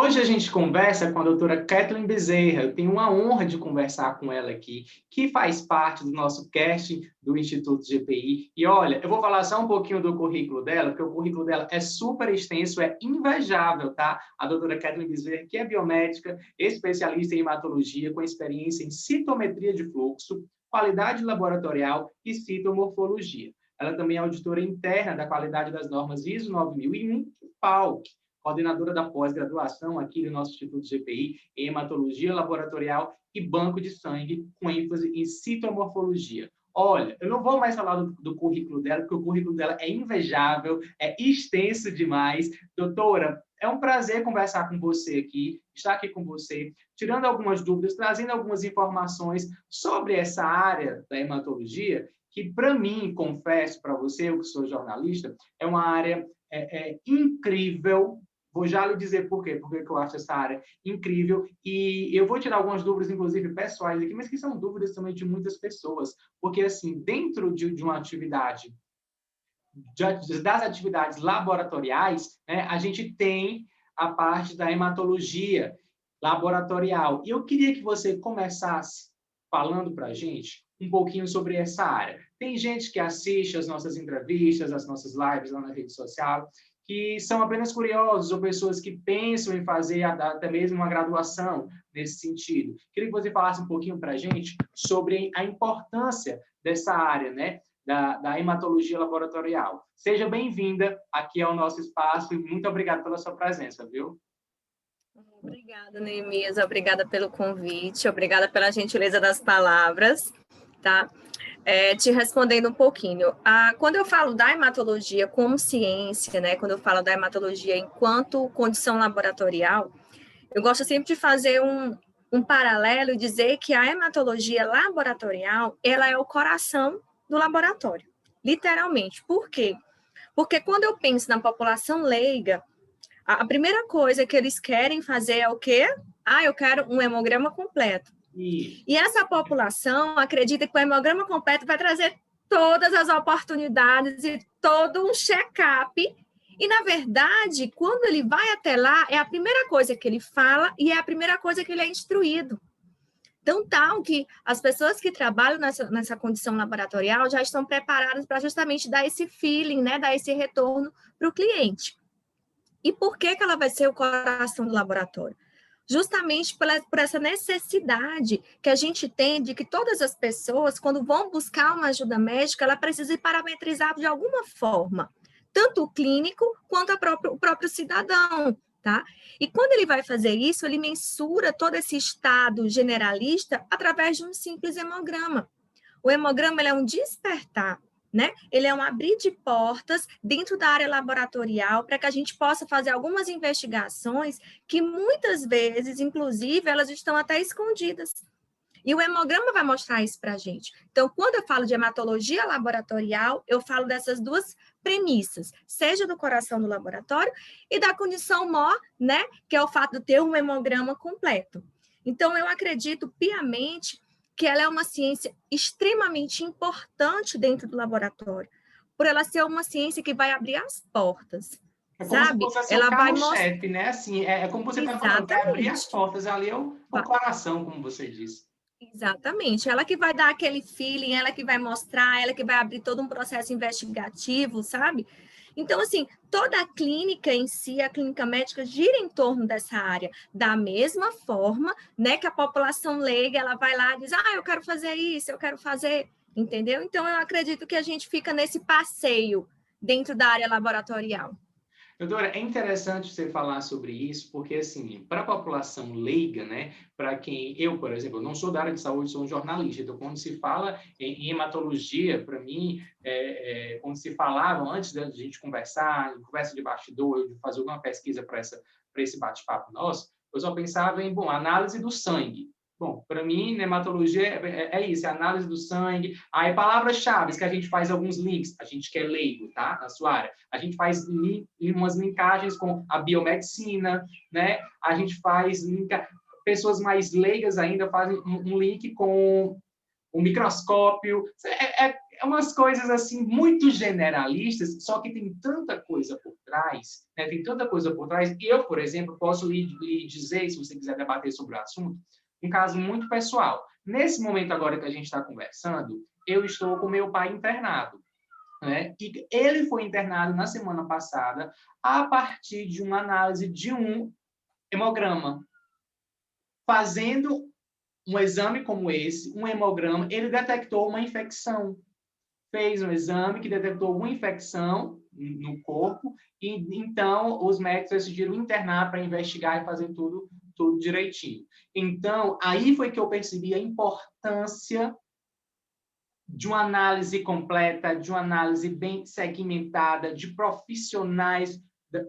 Hoje a gente conversa com a doutora Kathleen Bezerra. Eu tenho uma honra de conversar com ela aqui, que faz parte do nosso casting do Instituto GPI. E olha, eu vou falar só um pouquinho do currículo dela, porque o currículo dela é super extenso, é invejável, tá? A doutora Kathleen Bezerra, que é biomédica, especialista em hematologia, com experiência em citometria de fluxo, qualidade laboratorial e citomorfologia. Ela também é auditora interna da qualidade das normas ISO 9001 e PALC, coordenadora da pós-graduação aqui do nosso Instituto GPI em hematologia laboratorial e banco de sangue, com ênfase em citomorfologia. Olha, eu não vou mais falar do currículo dela, porque o currículo dela é invejável, é extenso demais. Doutora, é um prazer conversar com você aqui, estar aqui com você, tirando algumas dúvidas, trazendo algumas informações sobre essa área da hematologia, que para mim, confesso para você, eu que sou jornalista, é uma área incrível. Vou já lhe dizer por quê, porque eu acho essa área incrível, e eu vou tirar algumas dúvidas, inclusive pessoais aqui, mas que são dúvidas também de muitas pessoas, porque, assim, dentro de uma atividade, das atividades laboratoriais, né, a gente tem a parte da hematologia laboratorial, e eu queria que você começasse falando para a gente um pouquinho sobre essa área. Tem gente que assiste as nossas entrevistas, as nossas lives lá na rede social, que são apenas curiosos ou pessoas que pensam em fazer até mesmo uma graduação nesse sentido. Queria que você falasse um pouquinho para a gente sobre a importância dessa área, né, da hematologia laboratorial. Seja bem-vinda aqui ao nosso espaço e muito obrigado pela sua presença, viu? Obrigada, Neemias. Obrigada pelo convite, obrigada pela gentileza das palavras, tá? Te respondendo um pouquinho, quando eu falo da hematologia como ciência, né, quando eu falo da hematologia enquanto condição laboratorial, eu gosto sempre de fazer um paralelo e dizer que a hematologia laboratorial, ela é o coração do laboratório, literalmente. Por quê? Porque quando eu penso na população leiga, a primeira coisa que eles querem fazer é o quê? Eu quero um hemograma completo. E essa população acredita que o hemograma completo vai trazer todas as oportunidades e todo um check-up. E, na verdade, quando ele vai até lá, é a primeira coisa que ele fala e é a primeira coisa que ele é instruído. Então, tal que as pessoas que trabalham nessa condição laboratorial já estão preparadas para justamente dar esse feeling, né, dar esse retorno para o cliente. E por que ela vai ser o coração do laboratório? Justamente por essa necessidade que a gente tem de que todas as pessoas, quando vão buscar uma ajuda médica, ela precisa ir parametrizada de alguma forma, tanto o clínico quanto o próprio cidadão, tá? E quando ele vai fazer isso, ele mensura todo esse estado generalista através de um simples hemograma. O hemograma ele é um despertar, né? Ele é um abrir de portas dentro da área laboratorial para que a gente possa fazer algumas investigações que muitas vezes, inclusive, elas estão até escondidas. E o hemograma vai mostrar isso para a gente. Então, quando eu falo de hematologia laboratorial, eu falo dessas duas premissas, seja do coração do laboratório e da condição maior, né? Que é o fato de ter um hemograma completo. Então, eu acredito piamente que ela é uma ciência extremamente importante dentro do laboratório, por ela ser uma ciência que vai abrir as portas, sabe? Como se fosse ela o vai mostrar... carro-chefe, né? Assim, como você está falando, vai abrir as portas, ali é o coração, como você disse. Exatamente, ela que vai dar aquele feeling, ela que vai mostrar, ela que vai abrir todo um processo investigativo, sabe? Então, assim, toda a clínica em si, a clínica médica, gira em torno dessa área. Da mesma forma, né, que a população leiga, ela vai lá e diz, eu quero fazer isso, eu quero fazer, entendeu? Então, eu acredito que a gente fica nesse passeio dentro da área laboratorial. Doutora, é interessante você falar sobre isso, porque, assim, para a população leiga, né, para quem eu, por exemplo, não sou da área de saúde, sou um jornalista, então, quando se fala em hematologia, para mim, quando se falava, antes da gente conversar, conversa de bastidor, eu fazer alguma pesquisa para esse bate-papo nosso, eu só pensava em, análise do sangue. Bom, para mim, na hematologia é isso, é análise do sangue. Aí, palavras-chave que a gente faz alguns links, a gente que é leigo, tá? Na sua área. A gente faz umas linkagens com a biomedicina, né? A gente faz pessoas mais leigas ainda fazem um link com o microscópio. é umas coisas assim muito generalistas, só que tem tanta coisa por trás, né? Tem tanta coisa por trás. E eu, por exemplo, posso lhe dizer, se você quiser debater sobre o assunto, um caso muito pessoal. Nesse momento agora que a gente está conversando, eu estou com meu pai internado, né? E ele foi internado na semana passada a partir de uma análise de um hemograma. Fazendo um exame como esse, um hemograma, ele detectou uma infecção. Fez um exame que detectou uma infecção no corpo e então os médicos decidiram internar para investigar e fazer tudo direitinho. Então, aí foi que eu percebi a importância de uma análise completa, de uma análise bem segmentada, de profissionais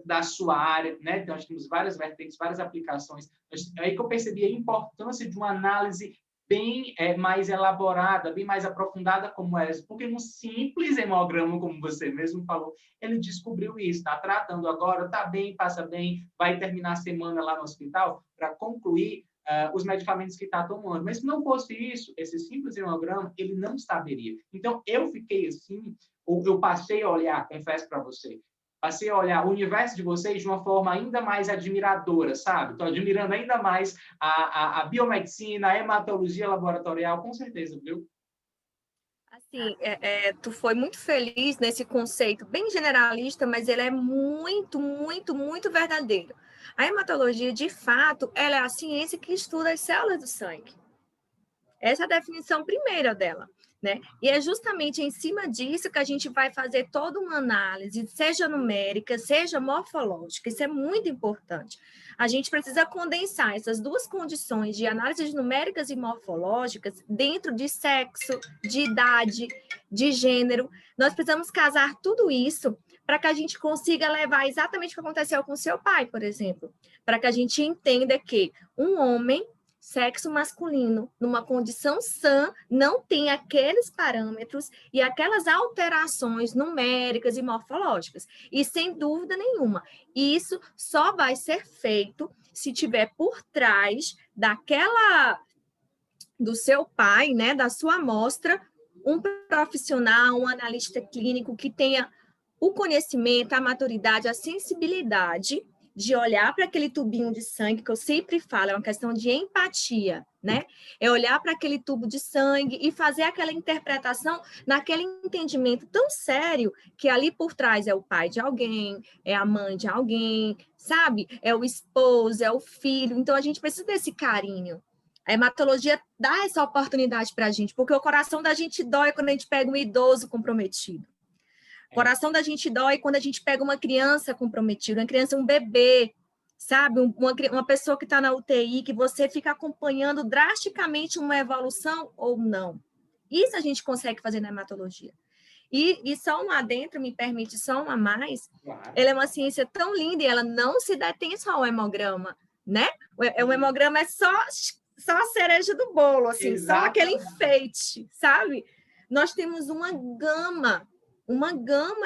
da sua área, né? Então, nós temos várias vertentes, várias aplicações. É aí que eu percebi a importância de uma análise bem mais elaborada, bem mais aprofundada como essa, porque no simples hemograma, como você mesmo falou, ele descobriu isso, está tratando agora, está bem, passa bem, vai terminar a semana lá no hospital para concluir os medicamentos que está tomando. Mas se não fosse isso, esse simples hemograma, ele não saberia. Então, eu fiquei assim, eu passei a olhar, confesso para você, passei a olhar o universo de vocês de uma forma ainda mais admiradora, sabe? Estou admirando ainda mais a biomedicina, a hematologia laboratorial, com certeza, viu? Assim, tu foi muito feliz nesse conceito bem generalista, mas ele é muito, muito, muito verdadeiro. A hematologia, de fato, ela é a ciência que estuda as células do sangue. Essa é a definição primeira dela, né? E é justamente em cima disso que a gente vai fazer toda uma análise, seja numérica, seja morfológica. Isso é muito importante. A gente precisa condensar essas duas condições de análises numéricas e morfológicas dentro de sexo, de idade, de gênero. Nós precisamos casar tudo isso para que a gente consiga levar exatamente o que aconteceu com seu pai, por exemplo, para que a gente entenda que um homem sexo masculino, numa condição sã, não tem aqueles parâmetros e aquelas alterações numéricas e morfológicas. E, sem dúvida nenhuma, isso só vai ser feito se tiver por trás do seu pai, né, da sua amostra, um profissional, um analista clínico que tenha o conhecimento, a maturidade, a sensibilidade de olhar para aquele tubinho de sangue, que eu sempre falo, é uma questão de empatia, né? É olhar para aquele tubo de sangue e fazer aquela interpretação naquele entendimento tão sério que ali por trás é o pai de alguém, é a mãe de alguém, sabe? É o esposo, é o filho. Então, a gente precisa desse carinho. A hematologia dá essa oportunidade para a gente, porque o coração da gente dói quando a gente pega um idoso comprometido. O coração da gente dói quando a gente pega uma criança comprometida, uma criança, um bebê, sabe? Uma pessoa que está na UTI, que você fica acompanhando drasticamente uma evolução ou não. Isso a gente consegue fazer na hematologia. E só um adentro, me permite só um a mais, claro. Ela é uma ciência tão linda e ela não se detém só ao hemograma, né? O hemograma é só a cereja do bolo, assim, só aquele enfeite, sabe? Nós temos uma gama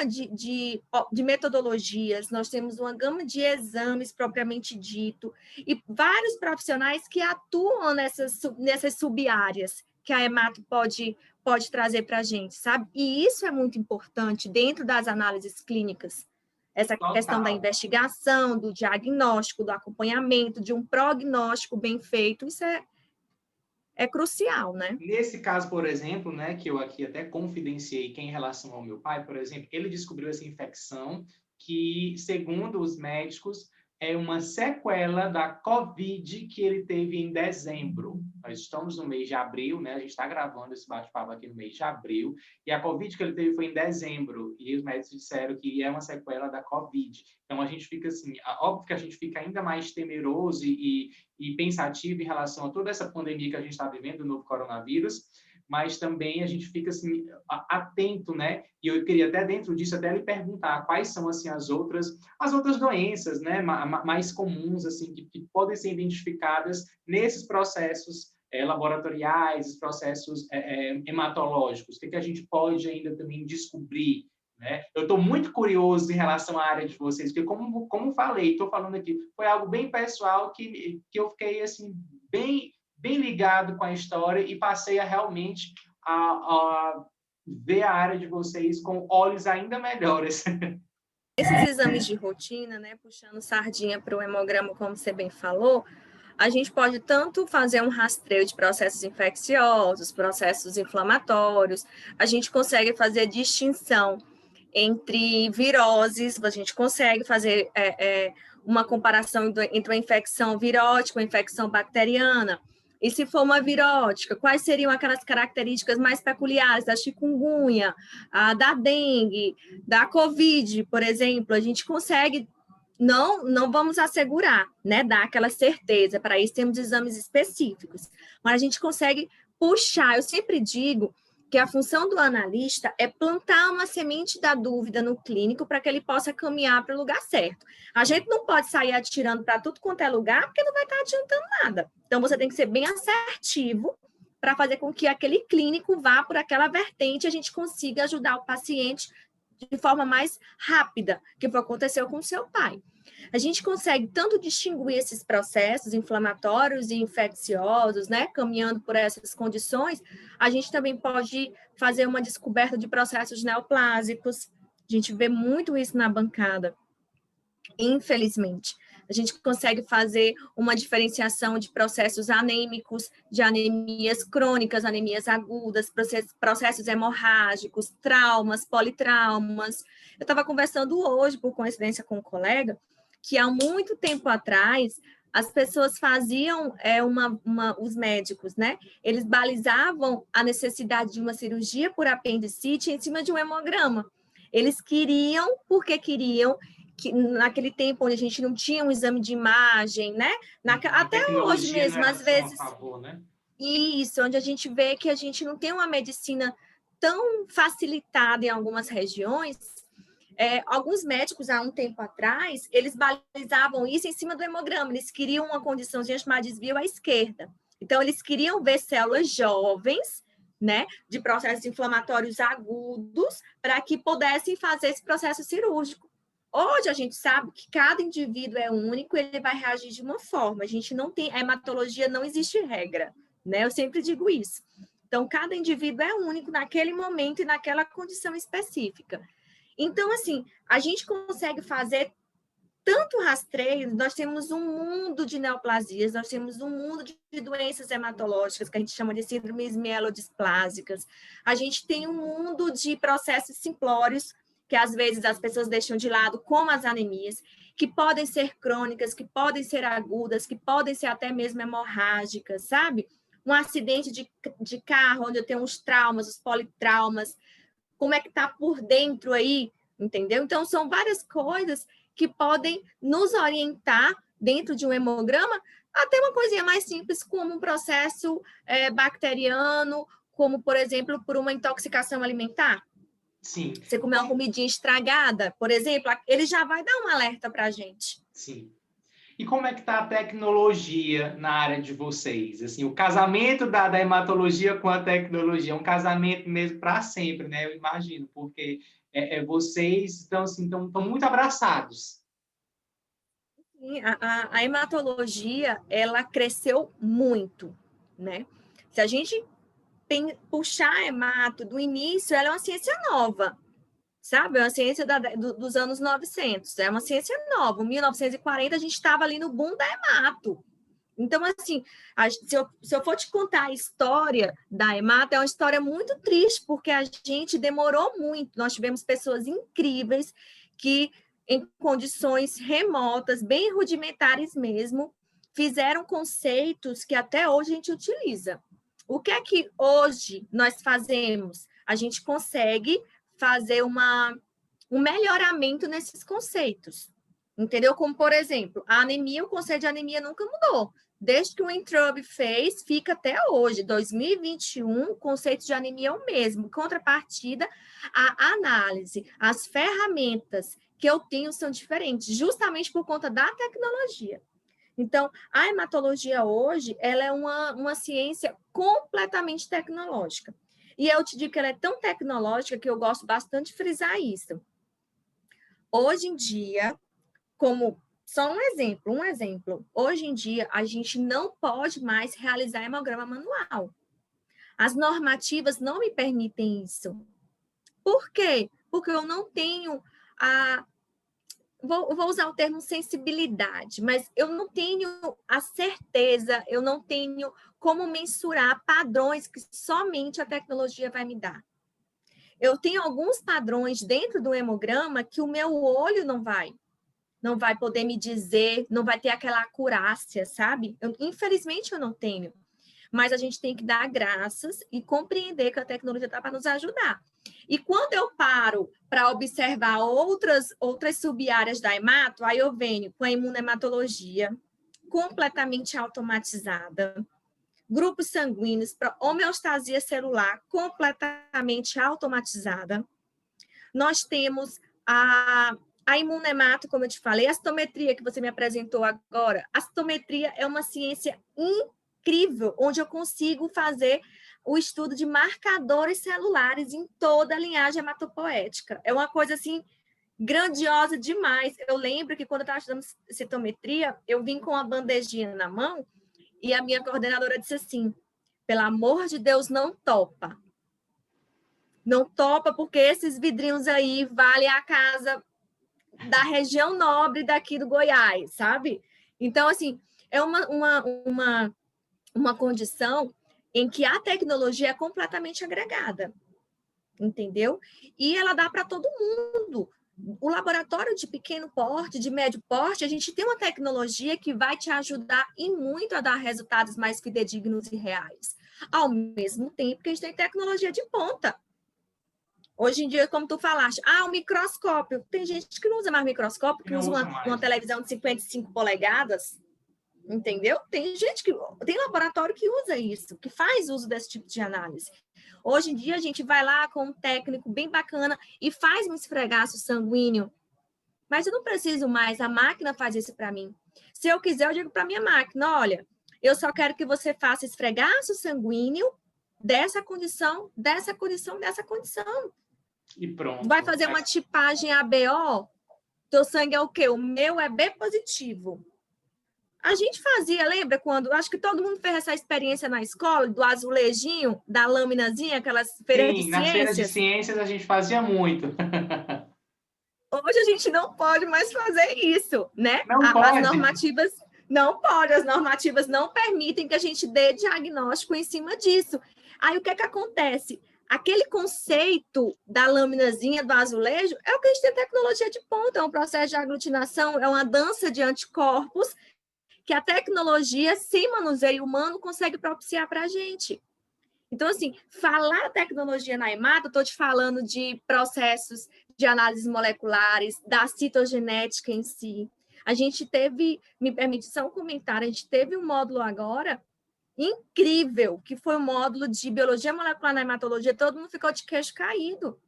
de metodologias, nós temos uma gama de exames propriamente dito, e vários profissionais que atuam nessas sub-áreas que a hemato pode trazer para a gente, sabe? E isso é muito importante dentro das análises clínicas. Essa questão da investigação, do diagnóstico, do acompanhamento, de um prognóstico bem feito, isso é crucial, né? Nesse caso, por exemplo, né, que eu aqui até confidenciei que em relação ao meu pai, por exemplo, ele descobriu essa infecção que, segundo os médicos, é uma sequela da Covid que ele teve em dezembro. Nós estamos no mês de abril, né? A gente está gravando esse bate-papo aqui no mês de abril, e a Covid que ele teve foi em dezembro, e os médicos disseram que é uma sequela da Covid. Então, a gente fica assim, óbvio que a gente fica ainda mais temeroso e pensativo em relação a toda essa pandemia que a gente está vivendo, do novo coronavírus, mas também a gente fica assim atento, né? E eu queria até dentro disso até lhe perguntar quais são assim as outras doenças, né, mais comuns assim que podem ser identificadas nesses processos laboratoriais, os processos hematológicos. O que a gente pode ainda também descobrir, né? Eu estou muito curioso em relação à área de vocês, porque como falei, estou falando aqui, foi algo bem pessoal que eu fiquei assim bem ligado com a história e passei a realmente ver a área de vocês com olhos ainda melhores. Esses exames de rotina, né, puxando sardinha para o hemograma, como você bem falou, a gente pode tanto fazer um rastreio de processos infecciosos, processos inflamatórios, a gente consegue fazer distinção entre viroses, a gente consegue fazer uma comparação entre uma infecção virótica e uma infecção bacteriana. E se for uma virótica, quais seriam aquelas características mais peculiares da chikungunya, da dengue, da Covid, por exemplo? A gente consegue, não vamos assegurar, né, dar aquela certeza, para isso temos exames específicos, mas a gente consegue puxar. Eu sempre digo que a função do analista é plantar uma semente da dúvida no clínico para que ele possa caminhar para o lugar certo. A gente não pode sair atirando para tudo quanto é lugar, porque não vai estar adiantando nada. Então, você tem que ser bem assertivo para fazer com que aquele clínico vá por aquela vertente e a gente consiga ajudar o paciente de forma mais rápida, que foi o que aconteceu com o seu pai. A gente consegue tanto distinguir esses processos inflamatórios e infecciosos, né, caminhando por essas condições, a gente também pode fazer uma descoberta de processos neoplásicos. A gente vê muito isso na bancada, infelizmente. A gente consegue fazer uma diferenciação de processos anêmicos, de anemias crônicas, anemias agudas, processos hemorrágicos, traumas, politraumas. Eu estava conversando hoje, por coincidência, com um colega, que há muito tempo atrás, as pessoas faziam, os médicos, né? Eles balizavam a necessidade de uma cirurgia por apendicite em cima de um hemograma. Eles queriam, porque queriam, que naquele tempo onde a gente não tinha um exame de imagem, né? Até hoje mesmo, às vezes. Favor, né? Isso, onde a gente vê que a gente não tem uma medicina tão facilitada em algumas regiões. Alguns médicos, há um tempo atrás, eles balizavam isso em cima do hemograma, eles queriam uma condiçãozinha chamada desvio à esquerda. Então, eles queriam ver células jovens, né, de processos inflamatórios agudos, para que pudessem fazer esse processo cirúrgico. Hoje, a gente sabe que cada indivíduo é único, ele vai reagir de uma forma. A gente não tem, a hematologia não existe regra, né? Eu sempre digo isso. Então, cada indivíduo é único naquele momento e naquela condição específica. Então, assim, a gente consegue fazer tanto rastreio, nós temos um mundo de neoplasias, nós temos um mundo de doenças hematológicas, que a gente chama de síndromes mielodisplásicas, a gente tem um mundo de processos simplórios, que às vezes as pessoas deixam de lado, como as anemias, que podem ser crônicas, que podem ser agudas, que podem ser até mesmo hemorrágicas, sabe? Um acidente de carro, onde eu tenho os traumas, os politraumas, como é que está por dentro aí, entendeu? Então, são várias coisas que podem nos orientar dentro de um hemograma, até uma coisinha mais simples, como um processo bacteriano, como, por exemplo, por uma intoxicação alimentar. Sim. Você comer uma comidinha estragada, por exemplo, ele já vai dar um alerta para a gente. Sim. E como é que está a tecnologia na área de vocês? Assim, o casamento da hematologia com a tecnologia é um casamento mesmo para sempre, né? Eu imagino, porque vocês estão assim, muito abraçados. Sim, a hematologia, ela cresceu muito, né? Se a gente puxar a hemato do início, ela é uma ciência nova, sabe? É uma ciência dos anos 900, é uma ciência nova. Em 1940, a gente estava ali no boom da hemato. Então, assim, se eu for te contar a história da hemato, é uma história muito triste, porque a gente demorou muito. Nós tivemos pessoas incríveis que, em condições remotas, bem rudimentares mesmo, fizeram conceitos que até hoje a gente utiliza. O que é que hoje nós fazemos? A gente consegue fazer um melhoramento nesses conceitos, entendeu? Como, por exemplo, a anemia, o conceito de anemia nunca mudou. Desde que o Weintraub fez, fica até hoje, 2021, o conceito de anemia é o mesmo. Contrapartida, a análise, as ferramentas que eu tenho são diferentes, justamente por conta da tecnologia. Então, a hematologia hoje, ela é uma ciência completamente tecnológica. E eu te digo que ela é tão tecnológica que eu gosto bastante de frisar isso. Hoje em dia, como só um exemplo, hoje em dia a gente não pode mais realizar hemograma manual. As normativas não me permitem isso. Por quê? Porque eu não tenho a... Vou usar o termo sensibilidade, mas eu não tenho a certeza, eu não tenho como mensurar padrões que somente a tecnologia vai me dar. Eu tenho alguns padrões dentro do hemograma que o meu olho não vai poder me dizer, não vai ter aquela acurácia, sabe? Infelizmente eu não tenho. Mas a gente tem que dar graças e compreender que a tecnologia está para nos ajudar. E quando eu paro para observar outras sub-áreas da hemato, aí eu venho com a imunematologia completamente automatizada, grupos sanguíneos para homeostasia celular completamente automatizada. Nós temos a imunemato, como eu te falei, a citometria que você me apresentou agora. A citometria é uma ciência incrível, onde eu consigo fazer o estudo de marcadores celulares em toda a linhagem hematopoética. É uma coisa, assim, grandiosa demais. Eu lembro que quando eu estava estudando citometria, eu vim com uma bandejinha na mão e a minha coordenadora disse assim, pelo amor de Deus, não topa. Não topa porque esses vidrinhos aí valem a casa da região nobre daqui do Goiás, sabe? Então, assim, é uma condição em que a tecnologia é completamente agregada, entendeu? E ela dá para todo mundo. O laboratório de pequeno porte, de médio porte, a gente tem uma tecnologia que vai te ajudar e muito a dar resultados mais fidedignos e reais. Ao mesmo tempo que a gente tem tecnologia de ponta. Hoje em dia, como tu falaste, o microscópio. Tem gente que não usa mais microscópio, que usa uma televisão de 55 polegadas, entendeu? Tem gente que... Tem laboratório que usa isso, que faz uso desse tipo de análise. Hoje em dia, a gente vai lá com um técnico bem bacana e faz um esfregaço sanguíneo. Mas eu não preciso mais, a máquina faz isso para mim. Se eu quiser, eu digo para a minha máquina, olha, eu só quero que você faça esfregaço sanguíneo dessa condição, dessa condição, dessa condição. E pronto. Vai fazer uma tipagem ABO? Teu sangue é o quê? O meu é B positivo. A gente fazia, lembra quando... Acho que todo mundo fez essa experiência na escola, do azulejinho, da lâminazinha, aquelas feiras de ciências. Sim, nas feiras de ciências a gente fazia muito. Hoje a gente não pode mais fazer isso, né? Não pode. As normativas não permitem que a gente dê diagnóstico em cima disso. Aí o que é que acontece? Aquele conceito da laminazinha do azulejo é o que a gente tem tecnologia de ponta, é um processo de aglutinação, é uma dança de anticorpos que a tecnologia, sem manuseio humano, consegue propiciar para a gente. Então, assim, falar tecnologia na hemato, estou te falando de processos de análises moleculares, da citogenética em si. A gente teve, me permite só um comentário, a gente teve um módulo agora incrível, que foi um módulo de biologia molecular na hematologia, todo mundo ficou de queixo caído,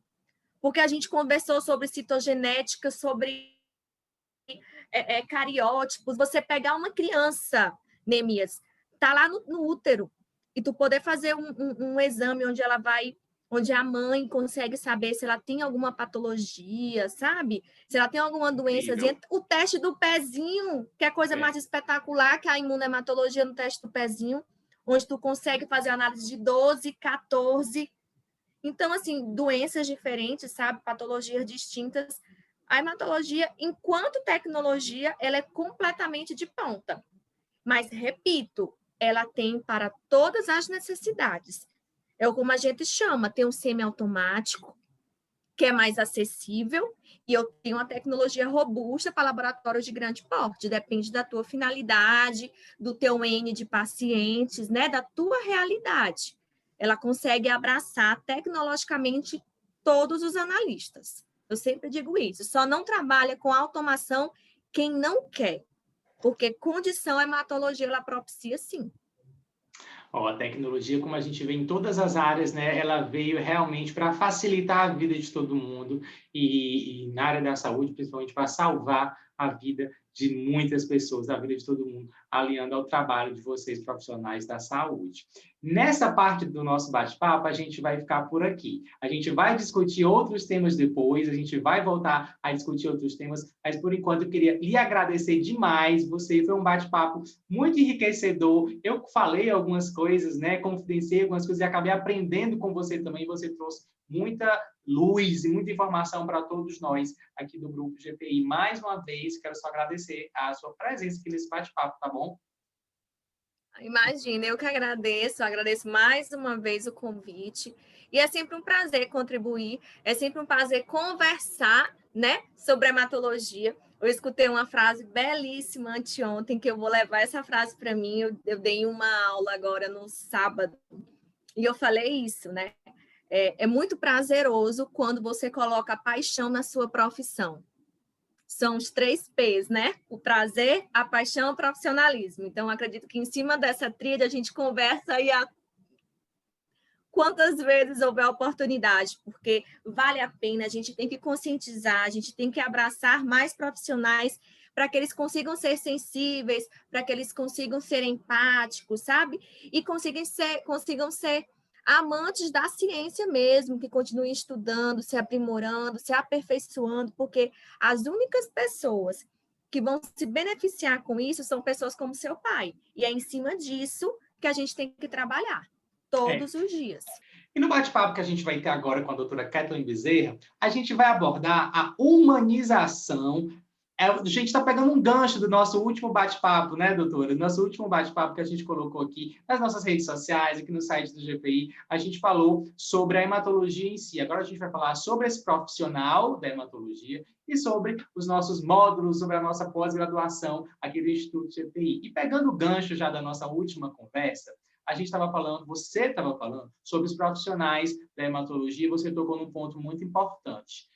porque a gente conversou sobre citogenética, sobre cariótipos. Você pegar uma criança, Neemias, tá lá no útero, e tu poder fazer um exame onde a mãe consegue saber se ela tem alguma patologia, sabe? Se ela tem alguma doença. O teste do pezinho, que é a coisa mais espetacular, que é a imunematologia no teste do pezinho, onde tu consegue fazer análise de 12, 14. Então, assim, doenças diferentes, sabe? Patologias distintas. A hematologia, enquanto tecnologia, ela é completamente de ponta. Mas, repito, ela tem para todas as necessidades. É como a gente chama, tem um semiautomático, que é mais acessível, e eu tenho uma tecnologia robusta para laboratórios de grande porte, depende da tua finalidade, do teu N de pacientes, né, da tua realidade. Ela consegue abraçar tecnologicamente todos os analistas. Eu sempre digo isso, só não trabalha com automação quem não quer, porque condição hematologia ela propicia sim. A tecnologia, como a gente vê em todas as áreas, né, ela veio realmente para facilitar a vida de todo mundo e na área da saúde, principalmente para salvar a vida de muitas pessoas, da vida de todo mundo, alinhando ao trabalho de vocês, profissionais da saúde. Nessa parte do nosso bate-papo, a gente vai ficar por aqui. A gente vai discutir outros temas depois, a gente vai voltar a discutir outros temas, mas, por enquanto, eu queria lhe agradecer demais. Você foi um bate-papo muito enriquecedor. Eu falei algumas coisas, né, confidenciei algumas coisas e acabei aprendendo com você também. Você trouxe muita luz e muita informação para todos nós aqui do Grupo GPI. Mais uma vez, quero só agradecer a sua presença aqui nesse bate-papo, tá bom? Imagina, eu que agradeço mais uma vez o convite. E é sempre um prazer contribuir, é sempre um prazer conversar, né, sobre hematologia. Eu escutei uma frase belíssima anteontem, que eu vou levar essa frase para mim. Eu dei uma aula agora no sábado, e eu falei isso, né? É muito prazeroso quando você coloca a paixão na sua profissão. São os 3 P's, né? O prazer, a paixão e o profissionalismo. Então, acredito que em cima dessa tríade a gente conversa aí quantas vezes houver oportunidade, porque vale a pena, a gente tem que conscientizar, a gente tem que abraçar mais profissionais para que eles consigam ser sensíveis, para que eles consigam ser empáticos, sabe? E consigam ser amantes da ciência mesmo, que continuem estudando, se aprimorando, se aperfeiçoando, porque as únicas pessoas que vão se beneficiar com isso são pessoas como seu pai. E é em cima disso que a gente tem que trabalhar todos os dias. E no bate-papo que a gente vai ter agora com a doutora Kathleen Bezerra, a gente vai abordar a humanização. A gente está pegando um gancho do nosso último bate-papo, né, doutora? Nosso último bate-papo que a gente colocou aqui nas nossas redes sociais, aqui no site do GPI, a gente falou sobre a hematologia em si. Agora a gente vai falar sobre esse profissional da hematologia e sobre os nossos módulos, sobre a nossa pós-graduação aqui do Instituto GPI. E pegando o gancho já da nossa última conversa, a gente estava falando, você estava falando sobre os profissionais da hematologia, você tocou num ponto muito importante.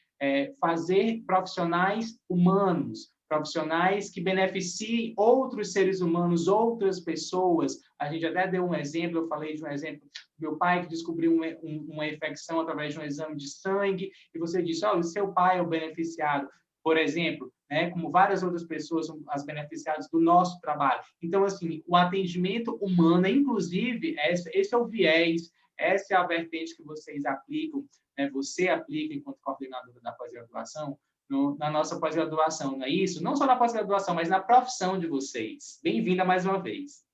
Fazer profissionais humanos, profissionais que beneficiem outros seres humanos, outras pessoas. A gente até deu um exemplo, eu falei de um exemplo do meu pai que descobriu uma infecção através de um exame de sangue, e você disse, olha, o seu pai é o beneficiado, por exemplo, né, como várias outras pessoas são as beneficiadas do nosso trabalho. Então, assim, o atendimento humano, inclusive, esse é o viés, essa é a vertente que vocês aplicam, né, você aplica enquanto coordenadora da pós-graduação, na nossa pós-graduação, não é isso? Não só na pós-graduação, mas na profissão de vocês. Bem-vinda mais uma vez.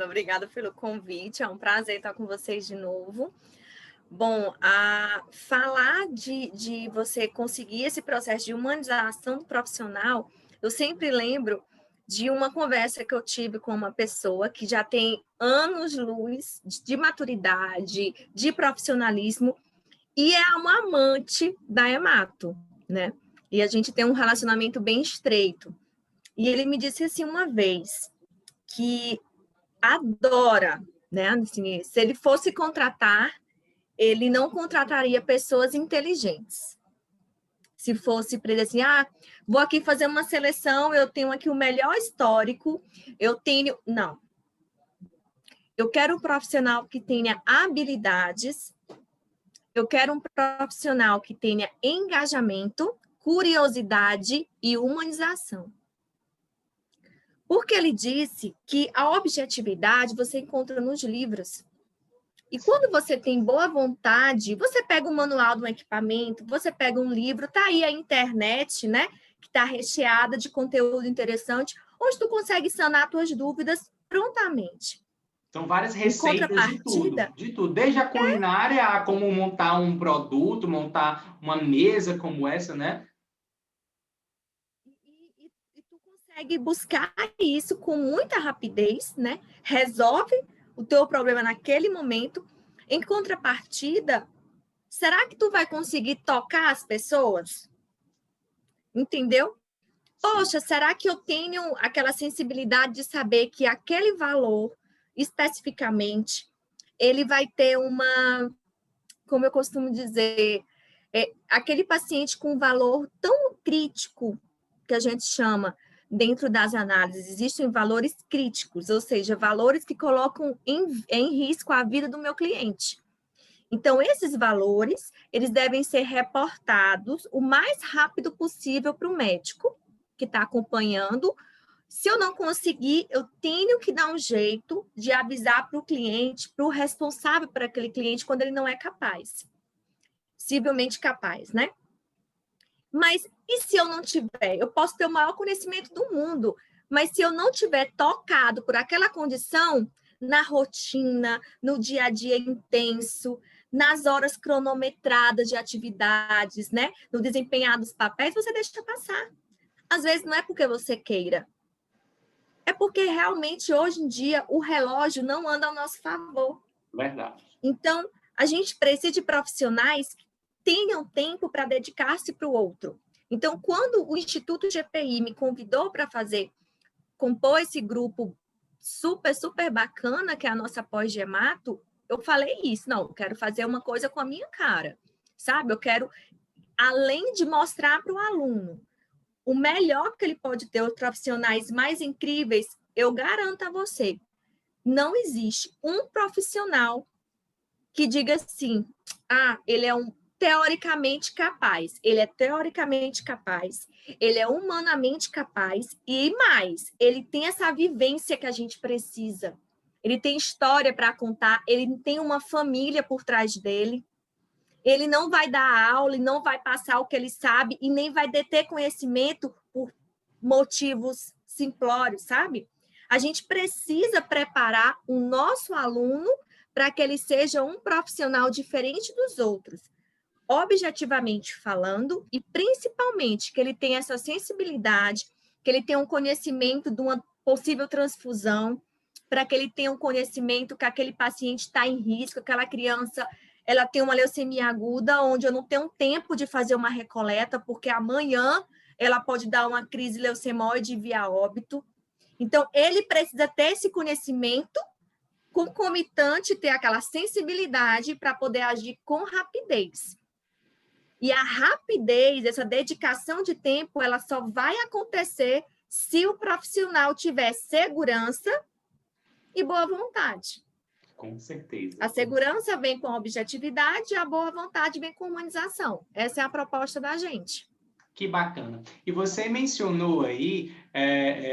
Obrigada pelo convite, é um prazer estar com vocês de novo. Bom, falar de você conseguir esse processo de humanização do profissional, eu sempre lembro de uma conversa que eu tive com uma pessoa que já tem anos-luz de maturidade, de profissionalismo, e é uma amante da hemato, né? E a gente tem um relacionamento bem estreito. E ele me disse assim uma vez que adora, né? Assim, se ele fosse contratar, ele não contrataria pessoas inteligentes. Se fosse para ele assim, vou aqui fazer uma seleção, eu tenho aqui o melhor histórico, eu tenho... Não. Eu quero um profissional que tenha habilidades, eu quero um profissional que tenha engajamento, curiosidade e humanização. Porque ele disse que a objetividade você encontra nos livros. E quando você tem boa vontade, você pega um manual de um equipamento, você pega um livro, tá aí a internet, né? Que está recheada de conteúdo interessante, onde tu consegue sanar tuas dúvidas prontamente. São várias receitas de tudo. Desde a culinária a como montar um produto, montar uma mesa como essa, né? E tu consegue buscar isso com muita rapidez, né? Resolve o teu problema naquele momento. Em contrapartida, será que tu vai conseguir tocar as pessoas? Entendeu? Poxa, será que eu tenho aquela sensibilidade de saber que aquele valor, especificamente, ele vai ter uma, como eu costumo dizer, aquele paciente com valor tão crítico, que a gente chama, dentro das análises, existem valores críticos, ou seja, valores que colocam em risco a vida do meu cliente. Então, esses valores, eles devem ser reportados o mais rápido possível para o médico, que está acompanhando. Se eu não conseguir, eu tenho que dar um jeito de avisar para o cliente, para o responsável por aquele cliente, quando ele não é capaz. Possivelmente capaz, né? Mas e se eu não tiver? Eu posso ter o maior conhecimento do mundo, mas se eu não tiver tocado por aquela condição, na rotina, no dia a dia intenso, nas horas cronometradas de atividades, né? No desempenhar dos papéis, você deixa passar. Às vezes não é porque você queira, é porque realmente hoje em dia o relógio não anda ao nosso favor. Verdade. Então, a gente precisa de profissionais que tenham tempo para dedicar-se para o outro. Então, quando o Instituto GPI me convidou para compor esse grupo super, super bacana, que é a nossa pós-gemato, eu falei isso, não, eu quero fazer uma coisa com a minha cara, sabe? Eu quero, além de mostrar para o aluno o melhor que ele pode ter, os profissionais mais incríveis, eu garanto a você, não existe um profissional que diga assim, ele é teoricamente capaz, ele é teoricamente capaz, ele é humanamente capaz e mais, ele tem essa vivência que a gente precisa, ele tem história para contar, ele tem uma família por trás dele, ele não vai dar aula e não vai passar o que ele sabe e nem vai deter conhecimento por motivos simplórios, sabe? A gente precisa preparar o nosso aluno para que ele seja um profissional diferente dos outros, objetivamente falando, e principalmente que ele tenha essa sensibilidade, que ele tenha um conhecimento de uma possível transfusão, para que ele tenha um conhecimento que aquele paciente está em risco, aquela criança ela tem uma leucemia aguda, onde eu não tenho tempo de fazer uma recoleta, porque amanhã ela pode dar uma crise leucemóide via óbito. Então, ele precisa ter esse conhecimento concomitante, ter aquela sensibilidade para poder agir com rapidez. E a rapidez, essa dedicação de tempo, ela só vai acontecer se o profissional tiver segurança e boa vontade. Com certeza. A segurança vem com a objetividade e a boa vontade vem com a humanização. Essa é a proposta da gente. Que bacana. E você mencionou aí,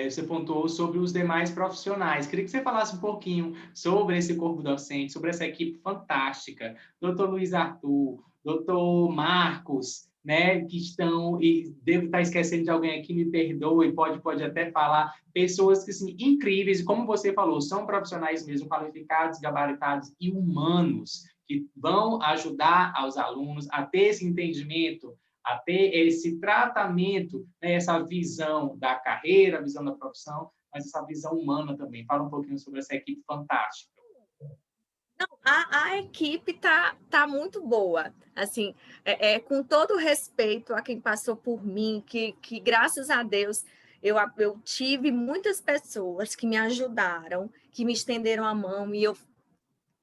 você pontuou sobre os demais profissionais. Queria que você falasse um pouquinho sobre esse corpo docente, sobre essa equipe fantástica. Doutor Luiz Arthur, doutor Marcos, né, que estão, e devo estar esquecendo de alguém aqui, me perdoe, pode até falar, pessoas que, assim, incríveis, e como você falou, são profissionais mesmo qualificados, gabaritados e humanos, que vão ajudar aos alunos a ter esse entendimento, a ter esse tratamento, né, essa visão da carreira, a visão da profissão, mas essa visão humana também. Fala um pouquinho sobre essa equipe fantástica. Não, a equipe tá muito boa. Assim, com todo respeito a quem passou por mim, que graças a Deus eu tive muitas pessoas que me ajudaram, que me estenderam a mão e eu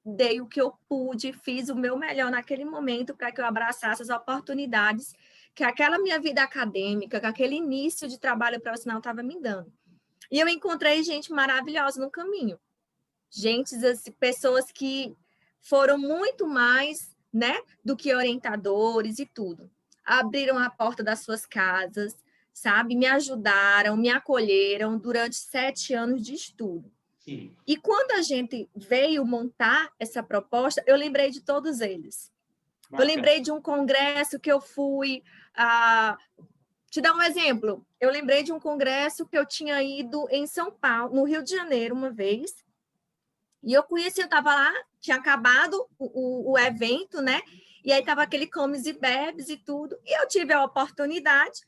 dei o que eu pude, fiz o meu melhor naquele momento para que eu abraçasse as oportunidades que aquela minha vida acadêmica, que aquele início de trabalho profissional estava me dando. E eu encontrei gente maravilhosa no caminho. Pessoas que foram muito mais, né, do que orientadores e tudo. Abriram a porta das suas casas, sabe? Me ajudaram, me acolheram durante 7 anos de estudo. Sim. E quando a gente veio montar essa proposta, eu lembrei de todos eles. Bacana. Eu lembrei de um congresso que eu fui... Te dar um exemplo. Eu lembrei de um congresso que eu tinha ido em São Paulo, no Rio de Janeiro, uma vez. E eu estava lá, tinha acabado o evento, né? E aí estava aquele comes e bebes e tudo. E eu tive a oportunidade.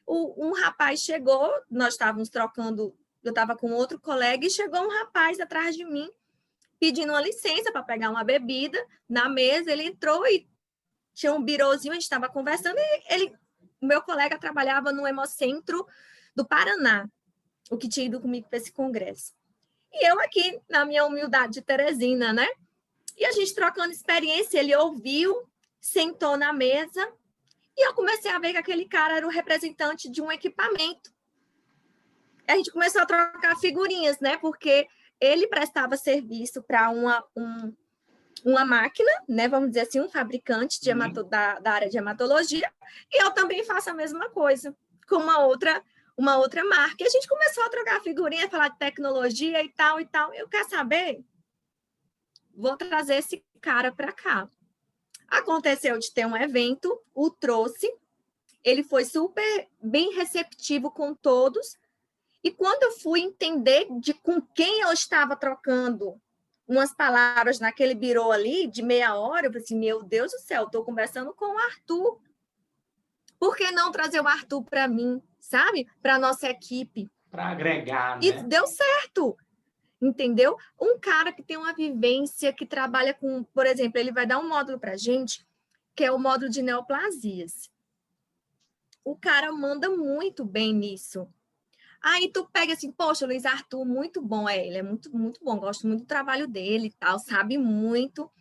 Um rapaz chegou, nós estávamos trocando, eu estava com outro colega, e chegou um rapaz atrás de mim, pedindo uma licença para pegar uma bebida na mesa. Ele entrou e tinha um birozinho, a gente estava conversando, e o meu colega trabalhava no Hemocentro do Paraná, o que tinha ido comigo para esse congresso. E eu aqui, na minha humildade de Teresina, né? E a gente trocando experiência, ele ouviu, sentou na mesa, e eu comecei a ver que aquele cara era o representante de um equipamento. A gente começou a trocar figurinhas, né? Porque ele prestava serviço para uma máquina, né? Vamos dizer assim, um fabricante da área de hematologia, e eu também faço a mesma coisa com uma outra uma outra marca. E a gente começou a trocar figurinha, falar de tecnologia e tal, e tal. Eu quero saber, vou trazer esse cara para cá. Aconteceu de ter um evento, o trouxe, ele foi super bem receptivo com todos, e quando eu fui entender com quem eu estava trocando umas palavras naquele birô ali, de meia hora, eu falei assim, meu Deus do céu, estou conversando com o Arthur. Por que não trazer o Arthur para mim, sabe? Para a nossa equipe. Para agregar, E né? deu certo, entendeu? Um cara que tem uma vivência, que trabalha com, por exemplo, ele vai dar um módulo para a gente, que é o módulo de neoplasias. O cara manda muito bem nisso. Aí tu pega assim, poxa, Luiz Arthur, muito bom, ele é muito, muito bom, gosto muito do trabalho dele e tal, sabe muito,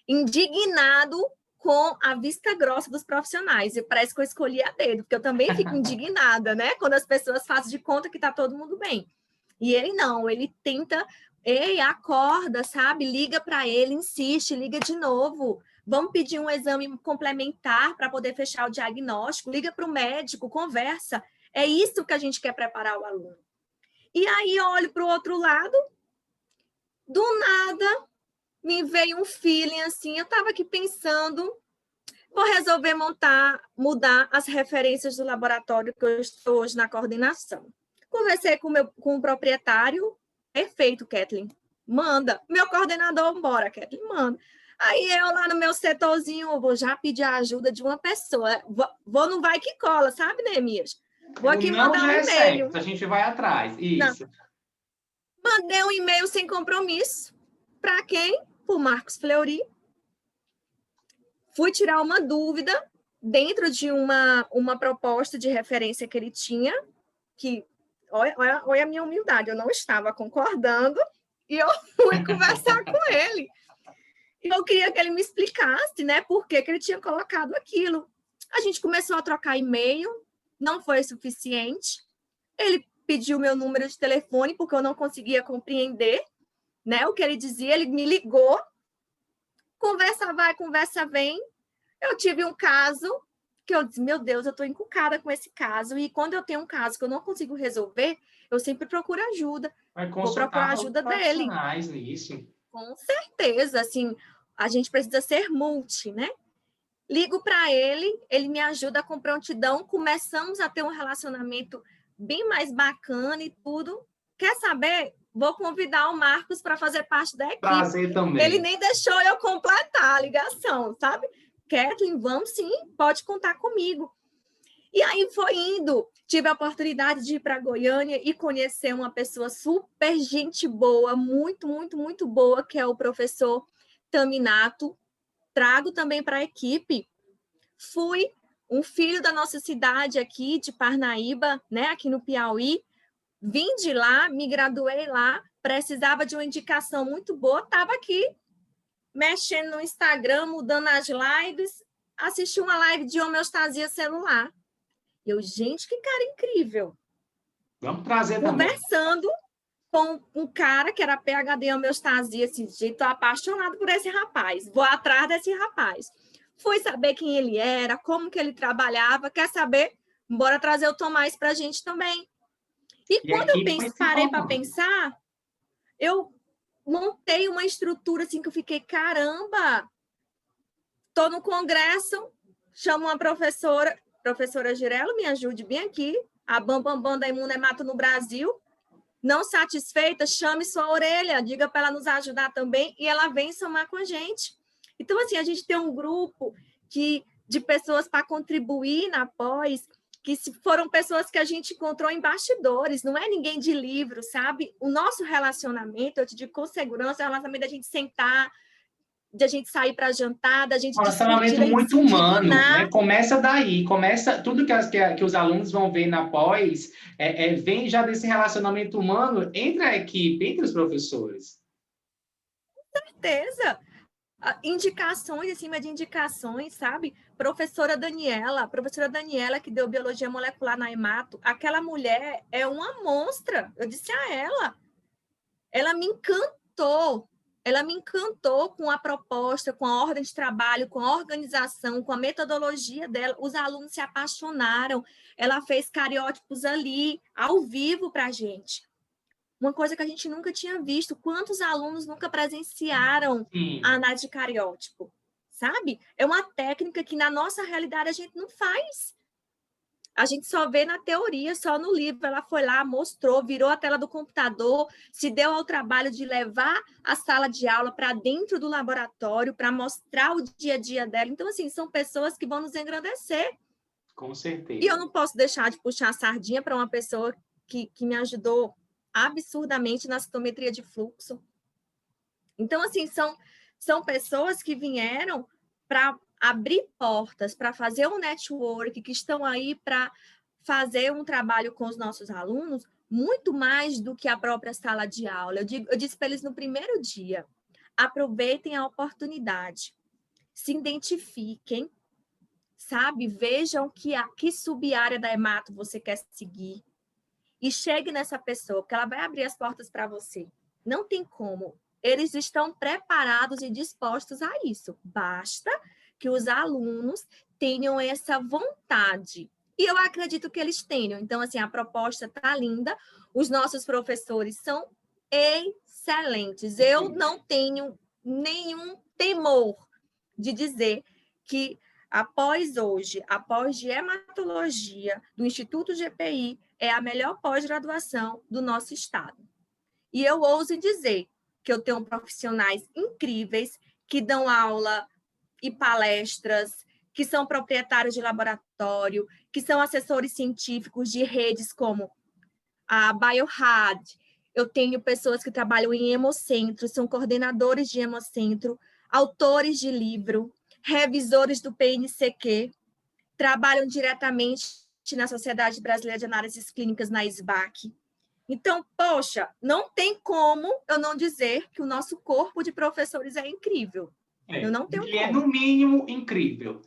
indignado com a vista grossa dos profissionais, e parece que eu escolhi a dedo, porque eu também fico indignada, né, quando as pessoas fazem de conta que tá todo mundo bem, e ele não, ele tenta, ei, acorda, sabe, liga para ele, insiste, liga de novo, vamos pedir um exame complementar para poder fechar o diagnóstico, liga para o médico, conversa. É isso que a gente quer preparar o aluno. E aí eu olho para o outro lado, do nada me veio um feeling assim, eu estava aqui pensando, vou resolver mudar as referências do laboratório que eu estou hoje na coordenação. Conversei com o proprietário, perfeito, Kathleen, manda. Meu coordenador, bora, Kathleen, manda. Aí eu lá no meu setorzinho, eu vou já pedir a ajuda de uma pessoa. Vou no vai que cola, sabe, Neemias? Vou aqui mandar um e-mail. Certo, a gente vai atrás, isso. Não. Mandei um e-mail sem compromisso. Para quem? Para o Marcos Fleury. Fui tirar uma dúvida dentro de uma proposta de referência que ele tinha, que, olha a minha humildade, eu não estava concordando, e eu fui conversar com ele. E eu queria que ele me explicasse, né, por que ele tinha colocado aquilo. A gente começou a trocar e-mail, não foi suficiente. Ele pediu meu número de telefone, porque eu não conseguia compreender, né, o que ele dizia. Ele me ligou, conversa vai, conversa vem. Eu tive um caso que eu disse, meu Deus, eu estou encucada com esse caso, e quando eu tenho um caso que eu não consigo resolver, eu sempre procuro ajuda. Vou procurar ajuda dele. Nisso. Com certeza, assim, a gente precisa ser multi, né? Ligo para ele, ele me ajuda com prontidão, começamos a ter um relacionamento bem mais bacana e tudo. Quer saber? Vou convidar o Marcos para fazer parte da equipe. Prazer também. Ele nem deixou eu completar a ligação, sabe? Kathleen, vamos sim, pode contar comigo. E aí foi indo. Tive a oportunidade de ir para Goiânia e conhecer uma pessoa super gente boa, muito, muito, muito boa, que é o professor Taminato. Trago também para a equipe. Fui um filho da nossa cidade aqui, de Parnaíba, né, aqui no Piauí. Vim de lá, me graduei lá, precisava de uma indicação muito boa, estava aqui, mexendo no Instagram, mudando as lives, assisti uma live de homeostasia celular. Eu, gente, que cara incrível. Vamos trazer Conversando também. Com um cara que era PhD em homeostasia, assim, estou apaixonado por esse rapaz, vou atrás desse rapaz. Fui saber quem ele era, como que ele trabalhava, quer saber? Bora trazer o Tomás para a gente também. E quando eu parei para pensar, eu montei uma estrutura assim que eu fiquei, caramba, estou no congresso, chamo uma professora Girello, me ajude bem aqui, a Bambambam da Imunemato no Brasil. Não satisfeita, chame sua orelha, diga para ela nos ajudar também, e ela vem somar com a gente. Então, assim, a gente tem um grupo de pessoas para contribuir na pós, que foram pessoas que a gente encontrou em bastidores, não é ninguém de livro, sabe? O nosso relacionamento, eu te digo com segurança, é o relacionamento da gente sentar, de a gente sair para jantar, da gente discutir, da gente muito humano, né? Começa daí, começa tudo que os alunos vão ver na pós, vem já desse relacionamento humano entre a equipe, entre os professores. Com certeza. Indicações em cima de indicações, sabe? Professora Daniela que deu biologia molecular na Emato, aquela mulher é uma monstra. Eu disse a ela me encantou ela me encantou com a proposta, com a ordem de trabalho, com a organização, com a metodologia dela. Os alunos se apaixonaram. Ela fez cariótipos ali, ao vivo, para a gente. Uma coisa que a gente nunca tinha visto. Quantos alunos nunca presenciaram a análise de cariótipo? Sabe? É uma técnica que, na nossa realidade, a gente não faz. A gente só vê na teoria, só no livro. Ela foi lá, mostrou, virou a tela do computador, se deu ao trabalho de levar a sala de aula para dentro do laboratório, para mostrar o dia a dia dela. Então, assim, são pessoas que vão nos engrandecer. Com certeza. E eu não posso deixar de puxar a sardinha para uma pessoa que me ajudou absurdamente na citometria de fluxo. Então, assim, são pessoas que vieram para abrir portas, para fazer um network, que estão aí para fazer um trabalho com os nossos alunos, muito mais do que a própria sala de aula. Eu disse para eles no primeiro dia, aproveitem a oportunidade, se identifiquem, sabe? Vejam que sub-área da hemato você quer seguir e chegue nessa pessoa, porque ela vai abrir as portas para você. Não tem como. Eles estão preparados e dispostos a isso. Basta que os alunos tenham essa vontade. E eu acredito que eles tenham. Então, assim, a proposta está linda. Os nossos professores são excelentes. Eu não tenho nenhum temor de dizer que após de hematologia do Instituto GPI, é a melhor pós-graduação do nosso estado. E eu ouso dizer que eu tenho profissionais incríveis que dão aula e palestras, que são proprietários de laboratório, que são assessores científicos de redes como a BioRad. Eu tenho pessoas que trabalham em hemocentro, são coordenadores de hemocentro, autores de livro, revisores do PNCQ, trabalham diretamente na Sociedade Brasileira de Análises Clínicas, na SBAC. Então, poxa, não tem como eu não dizer que o nosso corpo de professores é incrível. Eu não tenho Ele como. é, no mínimo, incrível.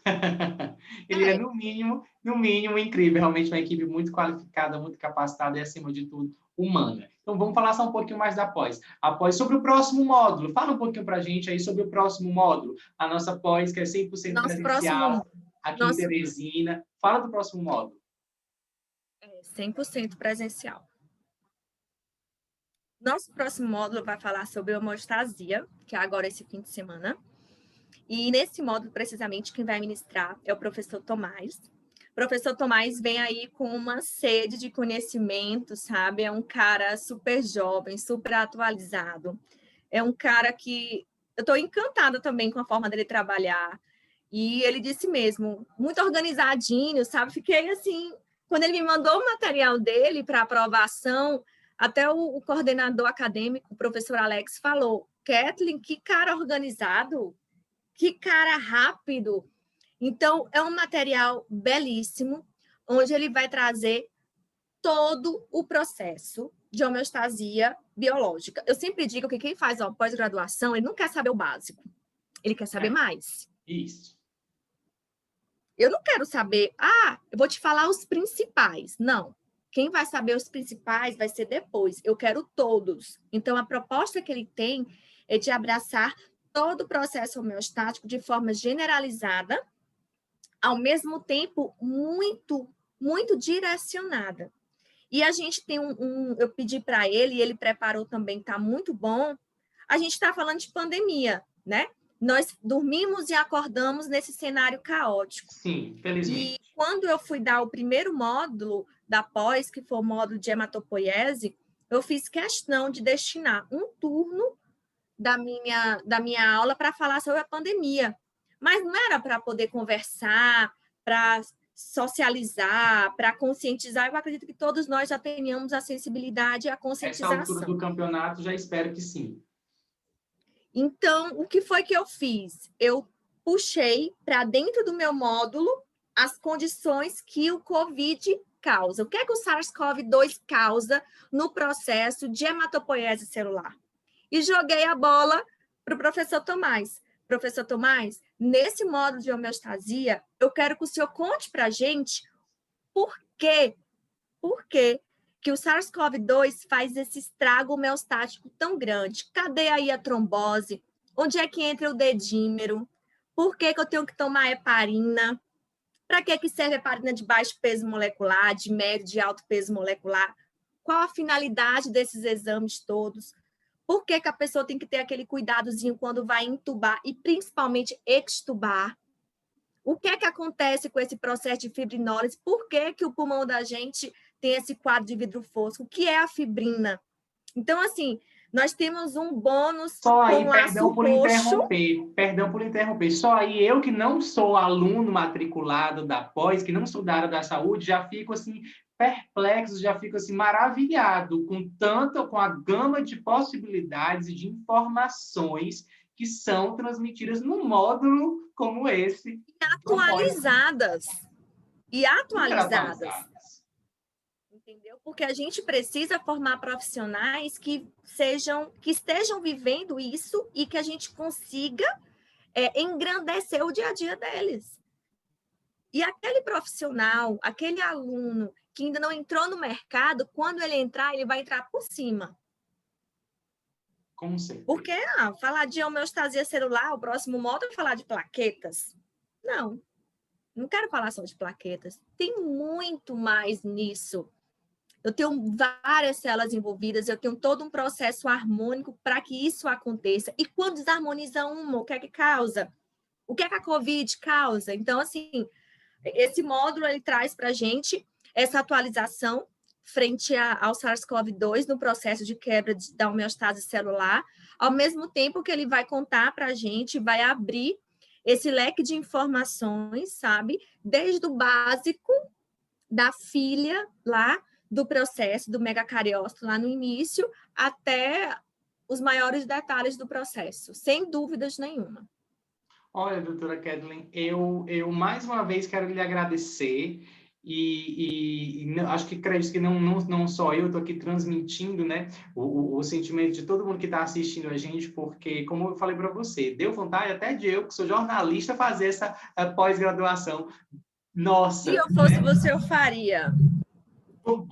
Ele é, no mínimo, incrível. Realmente uma equipe muito qualificada, muito capacitada e, acima de tudo, humana. Então, vamos falar só um pouquinho mais da pós. A pós sobre o próximo módulo. Fala um pouquinho para a gente aí sobre o próximo módulo. A nossa pós, que é 100% presencial, aqui em Teresina. Fala do próximo módulo. 100% presencial. Nosso próximo módulo vai falar sobre homeostasia, que é agora esse fim de semana. E nesse módulo, precisamente, quem vai ministrar é o professor Tomás. O professor Tomás vem aí com uma sede de conhecimento, sabe? É um cara super jovem, super atualizado. É um cara que eu estou encantada também com a forma dele trabalhar. E ele disse mesmo, muito organizadinho, sabe? Fiquei assim, quando ele me mandou o material dele para aprovação, até o coordenador acadêmico, o professor Alex, falou: Kathleen, que cara organizado, que cara rápido. Então, é um material belíssimo, onde ele vai trazer todo o processo de homeostasia biológica. Eu sempre digo que quem faz a pós-graduação, ele não quer saber o básico, ele quer saber mais. Isso. Eu não quero saber, eu vou te falar os principais. Não. Quem vai saber os principais vai ser depois. Eu quero todos. Então, a proposta que ele tem é de abraçar todo o processo homeostático de forma generalizada, ao mesmo tempo muito, muito direcionada. E a gente tem eu pedi para ele, e ele preparou também, está muito bom. A gente está falando de pandemia, né? Nós dormimos e acordamos nesse cenário caótico. Sim, felizmente. E quando eu fui dar o primeiro módulo da pós, que foi o módulo de hematopoiese, eu fiz questão de destinar um turno da minha aula para falar sobre a pandemia. Mas não era para poder conversar, para socializar, para conscientizar. Eu acredito que todos nós já tenhamos a sensibilidade e a conscientização. Essa altura do campeonato, já espero que sim. Então, o que foi que eu fiz? Eu puxei para dentro do meu módulo as condições que o COVID causa. O que é que o SARS-CoV-2 causa no processo de hematopoiese celular? E joguei a bola para o professor Tomás. Professor Tomás, nesse módulo de homeostasia, eu quero que o senhor conte para a gente por quê que o SARS-CoV-2 faz esse estrago homeostático tão grande? Cadê aí a trombose? Onde é que entra o dedímero? Por que que eu tenho que tomar heparina? Para que serve a heparina de baixo peso molecular, de médio, de alto peso molecular? Qual a finalidade desses exames todos? Por que que a pessoa tem que ter aquele cuidadozinho quando vai intubar e principalmente extubar? O que é que acontece com esse processo de fibrinólise? Por que que o pulmão da gente tem esse quadro de vidro fosco? O que é a fibrina? Então, assim, nós temos um bônus Só com aí, laço roxo. perdão por interromper, só aí eu que não sou aluno matriculado da pós, que não sou da área da saúde, já fico assim perplexo, já fico assim maravilhado com a gama de possibilidades e de informações que são transmitidas num módulo como esse. Atualizadas. E Super atualizadas. atualizadas. Entendeu? Porque a gente precisa formar profissionais que estejam vivendo isso e que a gente consiga engrandecer o dia a dia deles. E aquele profissional, aquele aluno que ainda não entrou no mercado, quando ele entrar, ele vai entrar por cima. Com certeza. Porque falar de homeostasia celular, o próximo módulo é falar de plaquetas. Não quero falar só de plaquetas. Tem muito mais nisso. Eu tenho várias células envolvidas, eu tenho todo um processo harmônico para que isso aconteça. E quando desarmoniza uma, o que é que causa? O que é que a COVID causa? Então, assim, esse módulo ele traz para a gente essa atualização frente ao SARS-CoV-2 no processo de quebra da homeostase celular, ao mesmo tempo que ele vai contar para a gente, vai abrir esse leque de informações, sabe? Desde o básico da filha lá, do processo do megacariócito lá no início, até os maiores detalhes do processo, sem dúvidas nenhuma. Olha, doutora Kathleen, eu mais uma vez quero lhe agradecer acho que acredito que não só eu estou aqui transmitindo, né, o sentimento de todo mundo que está assistindo a gente, porque, como eu falei para você, deu vontade até de eu, que sou jornalista, fazer essa pós-graduação. Nossa! Se eu fosse você, eu faria.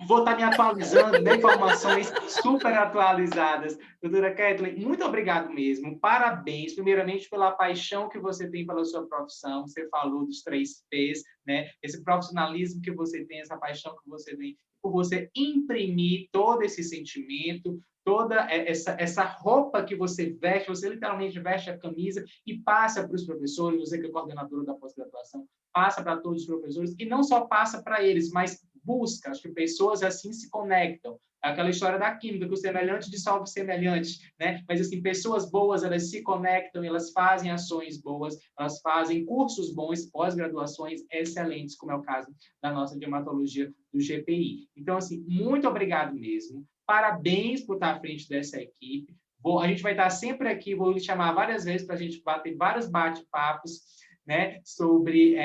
Vou estar me atualizando, né? Informações super atualizadas. Doutora Kathleen, muito obrigado mesmo. Parabéns, primeiramente, pela paixão que você tem pela sua profissão. Você falou dos 3 P's, né? Esse profissionalismo que você tem, essa paixão que você tem, por você imprimir todo esse sentimento, toda essa roupa que você veste, você literalmente veste a camisa e passa para os professores, você que é coordenadora da pós-graduação, passa para todos os professores, e não só passa para eles, mas busca, acho que pessoas assim se conectam. Aquela história da química, que o semelhante dissolve semelhante, né? Mas, assim, pessoas boas, elas se conectam, elas fazem ações boas, elas fazem cursos bons, pós-graduações excelentes, como é o caso da nossa dermatologia do GPI. Então, assim, muito obrigado mesmo. Parabéns por estar à frente dessa equipe. A gente vai estar sempre aqui, vou lhe chamar várias vezes para a gente bater vários bate-papos, né, sobre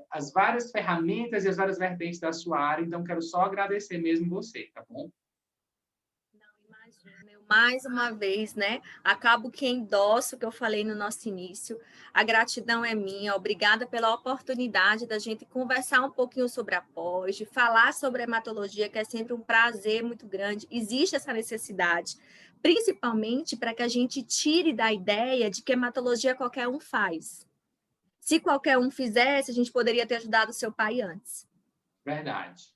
as várias ferramentas e as várias vertentes da sua área. Então, quero só agradecer mesmo você, tá bom? Não, imagina. Eu, mais uma vez, né, acabo que endosso o que eu falei no nosso início. A gratidão é minha. Obrigada pela oportunidade da gente conversar um pouquinho sobre a pós, de falar sobre a hematologia, que é sempre um prazer muito grande. Existe essa necessidade, principalmente para que a gente tire da ideia de que hematologia qualquer um faz. Se qualquer um fizesse, a gente poderia ter ajudado o seu pai antes. Verdade.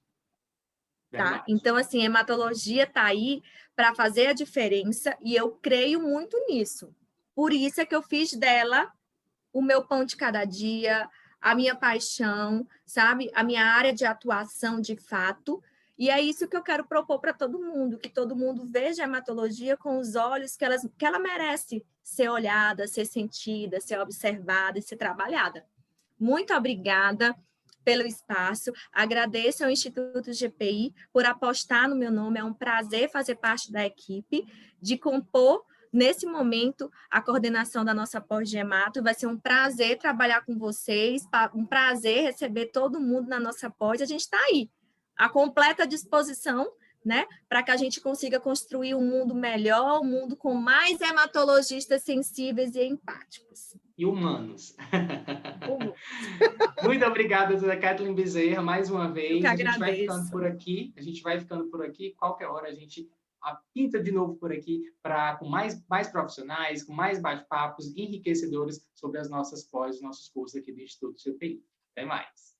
Tá? Então, assim, a hematologia está aí para fazer a diferença e eu creio muito nisso. Por isso é que eu fiz dela o meu pão de cada dia, a minha paixão, sabe? A minha área de atuação de fato. E é isso que eu quero propor para todo mundo, que todo mundo veja a hematologia com os olhos que ela merece ser olhada, ser sentida, ser observada e ser trabalhada. Muito obrigada pelo espaço, agradeço ao Instituto GPI por apostar no meu nome, é um prazer fazer parte da equipe, de compor, nesse momento, a coordenação da nossa pós-gemato, vai ser um prazer trabalhar com vocês, um prazer receber todo mundo na nossa pós, a gente está aí, à completa disposição, né, para que a gente consiga construir um mundo melhor, um mundo com mais hematologistas sensíveis e empáticos. E humanos. Muito obrigado, doutora Kathleen Bezerra, mais uma vez. Eu que A gente vai agradeço. ficando por aqui. Qualquer hora a gente pinta de novo por aqui com mais profissionais, com mais bate-papos enriquecedores sobre as nossas pós, nossos cursos aqui do Instituto CPI. Até mais.